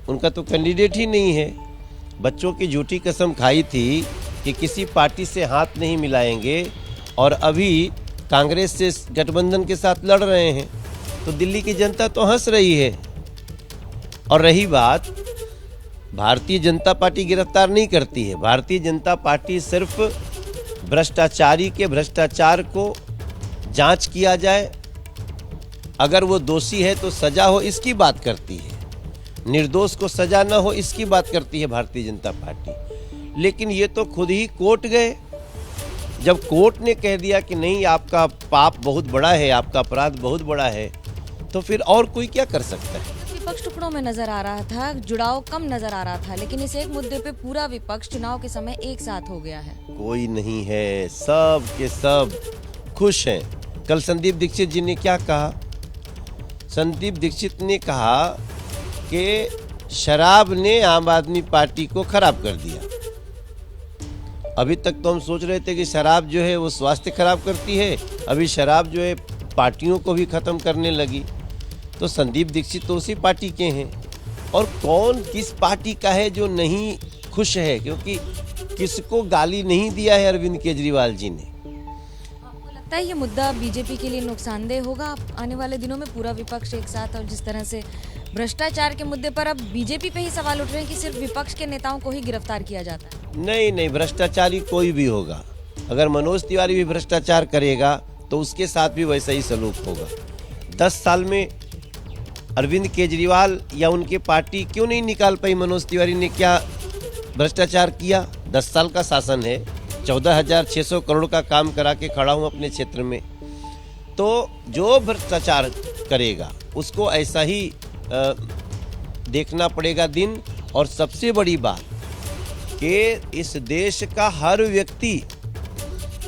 उनका तो कैंडिडेट ही नहीं है। बच्चों की झूठी कसम खाई थी कि किसी पार्टी से हाथ नहीं मिलाएंगे और अभी कांग्रेस से गठबंधन के साथ लड़ रहे हैं, तो दिल्ली की जनता तो हंस रही है। और रही बात, भारतीय जनता पार्टी गिरफ्तार नहीं करती है, भारतीय जनता पार्टी सिर्फ भ्रष्टाचारी के भ्रष्टाचार को जांच किया जाए, अगर वो दोषी है तो सजा हो इसकी बात करती है, निर्दोष को सजा न हो इसकी बात करती है भारतीय जनता पार्टी। लेकिन ये तो खुद ही कोर्ट गए, जब कोर्ट ने कह दिया कि नहीं आपका पाप बहुत बड़ा है, आपका अपराध बहुत बड़ा है, तो फिर और कोई क्या कर सकता है। विपक्ष टुकड़ों में नजर आ रहा था, जुड़ाव कम नजर आ रहा था, लेकिन इस एक मुद्दे पे पूरा विपक्ष चुनाव के समय एक साथ हो गया है। कोई नहीं है, सब के सब खुश हैं। कल संदीप दीक्षित जी ने क्या कहा? संदीप दीक्षित ने कहा कि शराब ने आम आदमी पार्टी को खराब कर दिया। अभी तक तो हम सोच रहे थे कि शराब जो है वो स्वास्थ्य खराब करती है, अभी शराब जो है पार्टियों को भी खत्म करने लगी। तो संदीप दीक्षित तो उसी पार्टी के हैं, और कौन किस पार्टी का है जो नहीं खुश है, क्योंकि किसको गाली नहीं दिया है अरविंद केजरीवाल जी ने। आपको लगता है ये मुद्दा बीजेपी के लिए नुकसानदेह होगा आने वाले दिनों में, पूरा विपक्ष एक साथ? और जिस तरह से भ्रष्टाचार के मुद्दे पर अब बीजेपी पे ही सवाल उठ रहे हैं कि सिर्फ विपक्ष के नेताओं को ही गिरफ्तार किया जाता है। नहीं, भ्रष्टाचारी कोई भी होगा, अगर मनोज तिवारी भी भ्रष्टाचार करेगा तो उसके साथ भी वैसा ही सलूक होगा। 10 साल में अरविंद केजरीवाल या उनकी पार्टी क्यों नहीं निकाल पाई मनोज तिवारी ने क्या भ्रष्टाचार किया? 10 साल का शासन है, 14,600 करोड़ का काम करा के खड़ा हूँ अपने क्षेत्र में। तो जो भ्रष्टाचार करेगा उसको ऐसा ही देखना पड़ेगा दिन। और सबसे बड़ी बात कि इस देश का हर व्यक्ति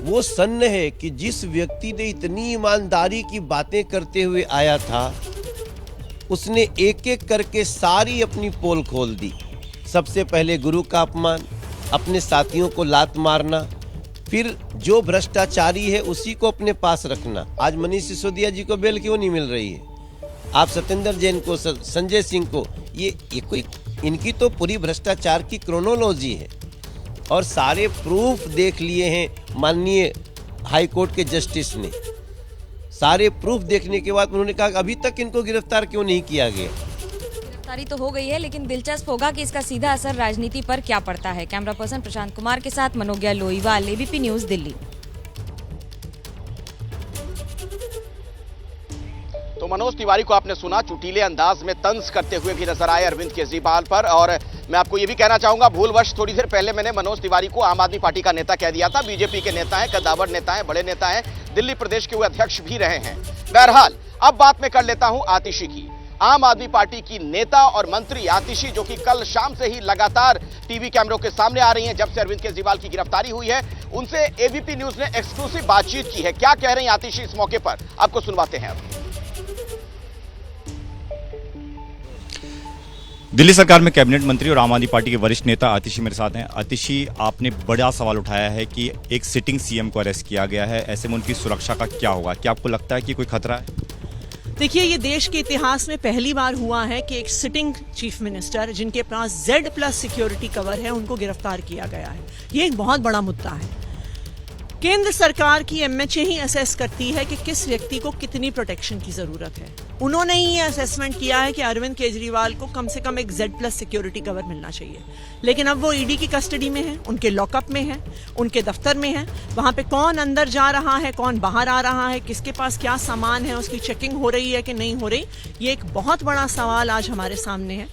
वो सन्न है कि जिस व्यक्ति ने इतनी ईमानदारी की बातें करते हुए आया था, उसने एक एक करके सारी अपनी पोल खोल दी। सबसे पहले गुरु का अपमान, अपने साथियों को लात मारना, फिर जो भ्रष्टाचारी है उसी को अपने पास रखना। आज मनीष सिसोदिया जी को बेल क्यों नहीं मिल रही है? आप सत्येंद्र जैन को, संजय सिंह को, ये कोई, इनकी तो पूरी भ्रष्टाचार की क्रोनोलॉजी है और सारे प्रूफ देख लिए हैं माननीय हाई कोर्ट के जस्टिस ने। सारे प्रूफ देखने के बाद उन्होंने कहा अभी तक इनको गिरफ्तार क्यों नहीं किया गया? गिरफ्तारी तो हो गई है, लेकिन दिलचस्प होगा कि इसका सीधा असर राजनीति पर क्या पड़ता है। कैमरा पर्सन प्रशांत कुमार के साथ मनोज्ञा लोईवाल, एबीपी न्यूज, दिल्ली। तो मनोज तिवारी को आपने सुना, चुटीले अंदाज में तंज करते हुए भी नजर आए अरविंद केजरीवाल पर। और मैं आपको ये भी कहना चाहूंगा, भूलवश थोड़ी देर पहले मैंने मनोज तिवारी को आम आदमी पार्टी का नेता कह दिया था। बीजेपी के नेता हैं, कद्दावर नेता हैं, बड़े नेता हैं, दिल्ली प्रदेश के वो अध्यक्ष भी रहे हैं। बहरहाल अब बात मैं कर लेता हूं आतिशी की। आम आदमी पार्टी की नेता और मंत्री आतिशी, जो कि कल शाम से ही लगातार टीवी कैमरों के सामने आ रही हैं जब से अरविंद केजरीवाल की गिरफ्तारी हुई है, उनसे एबीपी न्यूज ने एक्सक्लूसिव बातचीत की है। क्या कह रही हैं आतिशी इस मौके पर, आपको सुनवाते हैं। दिल्ली सरकार में कैबिनेट मंत्री और आम आदमी पार्टी के वरिष्ठ नेता आतिशी मेरे साथ हैं। आतिशी, आपने बड़ा सवाल उठाया है कि एक सिटिंग सीएम को अरेस्ट किया गया है, ऐसे में उनकी सुरक्षा का क्या होगा? क्या आपको लगता है कि कोई खतरा है? देखिए, ये देश के इतिहास में पहली बार हुआ है कि एक सिटिंग चीफ मिनिस्टर जिनके पास Z+ सिक्योरिटी कवर है, उनको गिरफ्तार किया गया है। ये एक बहुत बड़ा मुद्दा है। केंद्र सरकार की MHA ही असेस करती है कि किस व्यक्ति को कितनी प्रोटेक्शन की जरूरत है। उन्होंने ही ये असेसमेंट किया है कि अरविंद केजरीवाल को कम से कम एक Z+ सिक्योरिटी कवर मिलना चाहिए। लेकिन अब वो ईडी की कस्टडी में है, उनके लॉकअप में है, उनके दफ्तर में है। वहां पे कौन अंदर जा रहा है, कौन बाहर आ रहा है, किसके पास क्या सामान है, उसकी चेकिंग हो रही है कि नहीं हो रही, ये एक बहुत बड़ा सवाल आज हमारे सामने है।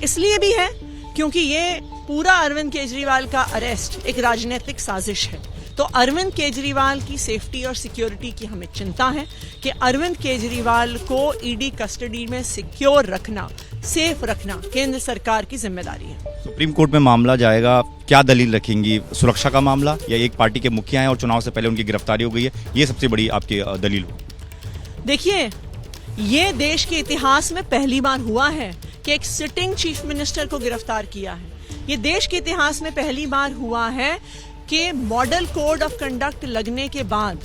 इसलिए भी है क्योंकि ये पूरा अरविंद केजरीवाल का अरेस्ट एक राजनीतिक साजिश है। तो अरविंद केजरीवाल की सेफ्टी और सिक्योरिटी की हमें चिंता है कि अरविंद केजरीवाल को ईडी कस्टडी में सिक्योर रखना, सेफ रखना केंद्र सरकार की जिम्मेदारी है। सुप्रीम कोर्ट में मामला जाएगा, क्या दलील रखेंगी? सुरक्षा का मामला, या एक पार्टी के मुखिया हैं और चुनाव से पहले उनकी गिरफ्तारी हो गई है, ये सबसे बड़ी आपकी दलील हो? देखिए, ये देश के इतिहास में पहली बार हुआ है कि एक सिटिंग चीफ मिनिस्टर को गिरफ्तार किया है। ये देश के इतिहास में पहली बार हुआ है कि मॉडल कोड ऑफ कंडक्ट लगने के बाद,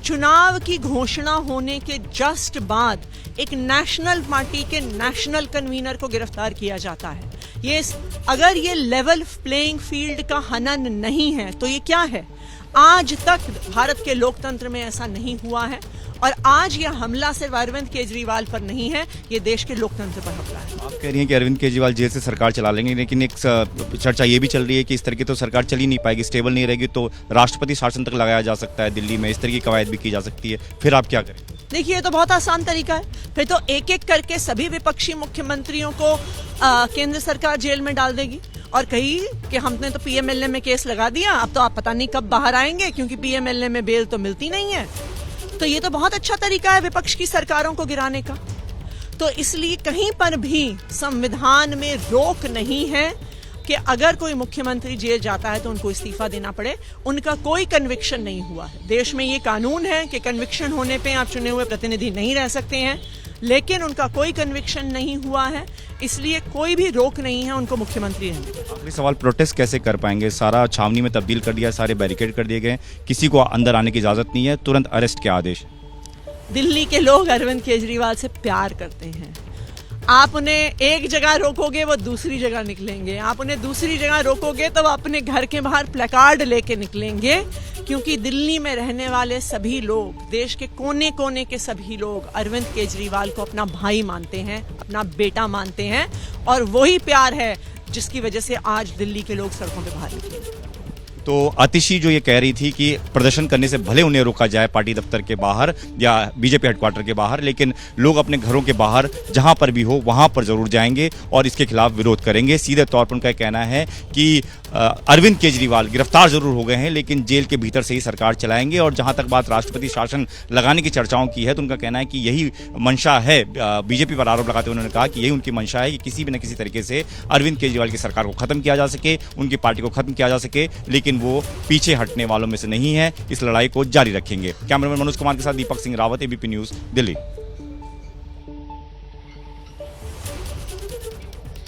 चुनाव की घोषणा होने के जस्ट बाद, एक नेशनल पार्टी के नेशनल कन्वीनर को गिरफ्तार किया जाता है। ये अगर ये लेवल प्लेइंग फील्ड का हनन नहीं है तो ये क्या है? आज तक भारत के लोकतंत्र में ऐसा नहीं हुआ है और आज यह हमला सिर्फ अरविंद केजरीवाल पर नहीं है, ये देश के लोकतंत्र पर हमला है। आप कह रही हैं कि अरविंद केजरीवाल जेल से सरकार चला लेंगे, लेकिन एक चर्चा ये भी चल रही है कि इस तरह की तो सरकार चल ही नहीं पाएगी, स्टेबल नहीं रहेगी, तो राष्ट्रपति शासन तक लगाया जा सकता है दिल्ली में, इस तरह की कवायद भी की जा सकती है। फिर आप क्या करें? देखिए, ये तो बहुत आसान तरीका है। फिर तो एक एक करके सभी विपक्षी मुख्यमंत्रियों को केंद्र सरकार जेल में डाल देगी और कही कि हमने तो PMLA में केस लगा दिया, अब तो आप पता नहीं कब बाहर आएंगे, क्योंकि PMLA में बेल तो मिलती नहीं है। तो ये तो बहुत अच्छा तरीका है विपक्ष की सरकारों को गिराने का। तो इसलिए कहीं पर भी संविधान में रोक नहीं है कि अगर कोई मुख्यमंत्री जेल जाता है तो उनको इस्तीफा देना पड़े। उनका कोई कन्विक्शन नहीं हुआ है। देश में ये कानून है कि कन्विक्शन होने पे आप चुने हुए प्रतिनिधि नहीं रह सकते हैं, लेकिन उनका कोई कन्विक्शन नहीं हुआ है, इसलिए कोई भी रोक नहीं है उनको मुख्यमंत्री रहने की। आखिरी सवाल, प्रोटेस्ट कैसे कर पाएंगे? सारा छावनी में तब्दील कर दिया, सारे बैरिकेड कर दिए गए, किसी को अंदर आने की इजाजत नहीं है, तुरंत अरेस्ट के आदेश। दिल्ली के लोग अरविंद केजरीवाल से प्यार करते हैं। आप उन्हें एक जगह रोकोगे वो दूसरी जगह निकलेंगे, आप उन्हें दूसरी जगह रोकोगे तो वो अपने घर के बाहर प्लेकार्ड लेके निकलेंगे, क्योंकि दिल्ली में रहने वाले सभी लोग, देश के कोने कोने के सभी लोग अरविंद केजरीवाल को अपना भाई मानते हैं, अपना बेटा मानते हैं, और वही प्यार है जिसकी वजह से आज दिल्ली के लोग सड़कों पे बाहर निकले। तो आतिशी जो ये कह रही थी कि प्रदर्शन करने से भले उन्हें रोका जाए पार्टी दफ्तर के बाहर या बीजेपी हेडक्वार्टर के बाहर, लेकिन लोग अपने घरों के बाहर जहां पर भी हो वहां पर जरूर जाएंगे और इसके खिलाफ विरोध करेंगे। सीधे तौर पर उनका कहना है कि अरविंद केजरीवाल गिरफ्तार जरूर हो गए हैं, लेकिन जेल के भीतर से ही सरकार चलाएंगे। और जहां तक बात राष्ट्रपति शासन लगाने की चर्चाओं की है, तो उनका कहना है कि यही मंशा है। बीजेपी पर आरोप लगाते हुए उन्होंने कहा कि यही उनकी मंशा है कि किसी भी न किसी तरीके से अरविंद केजरीवाल की सरकार को खत्म किया जा सके, उनकी पार्टी को खत्म किया जा सके, लेकिन वो पीछे हटने वालों में से नहीं है। इस लड़ाई को जारी रखेंगे। कैमरामैन मनोज कुमार के साथ दीपक सिंह रावत, एबीपी न्यूज, दिल्ली।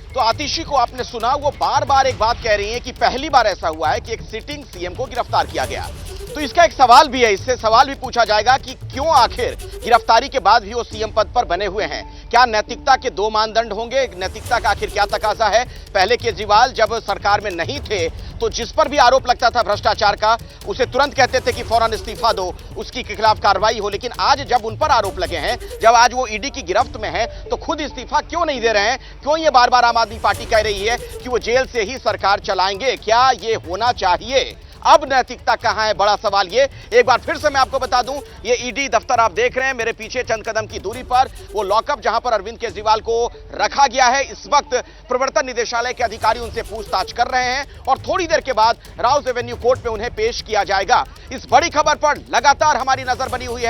तो आतिशी को आपने सुना, वो बार बार एक बात कह रही है कि पहली बार ऐसा हुआ है कि एक सिटिंग सीएम को गिरफ्तार किया गया। तो इसका एक सवाल भी है, इससे सवाल भी पूछा जाएगा कि क्यों आखिर गिरफ्तारी के बाद भी वो सीएम पद पर बने हुए हैं। क्या नैतिकता के दो मानदंड होंगे? नैतिकता का आखिर क्या तकाजा है? पहले केजरीवाल जब सरकार में नहीं थे तो जिस पर भी आरोप लगता था भ्रष्टाचार का, उसे तुरंत कहते थे कि फौरन इस्तीफा दो, उसके खिलाफ कार्रवाई हो। लेकिन आज जब उन पर आरोप लगे हैं, जब आज वो ईडी की गिरफ्त में है, तो खुद इस्तीफा क्यों नहीं दे रहे हैं? क्यों ये बार बार आम आदमी पार्टी कह रही है कि वो जेल से ही सरकार चलाएंगे? क्या ये होना चाहिए? अब नैतिकता कहां है, बड़ा सवाल ये। एक बार फिर से मैं आपको बता दूं, ये ईडी दफ्तर आप देख रहे हैं मेरे पीछे चंद कदम की दूरी पर, वो लॉकअप जहां पर अरविंद केजरीवाल को रखा गया है। इस वक्त प्रवर्तन निदेशालय के अधिकारी उनसे पूछताछ कर रहे हैं और थोड़ी देर के बाद राउस एवेन्यू कोर्ट में उन्हें पेश किया जाएगा। इस बड़ी खबर पर लगातार हमारी नजर बनी हुई है।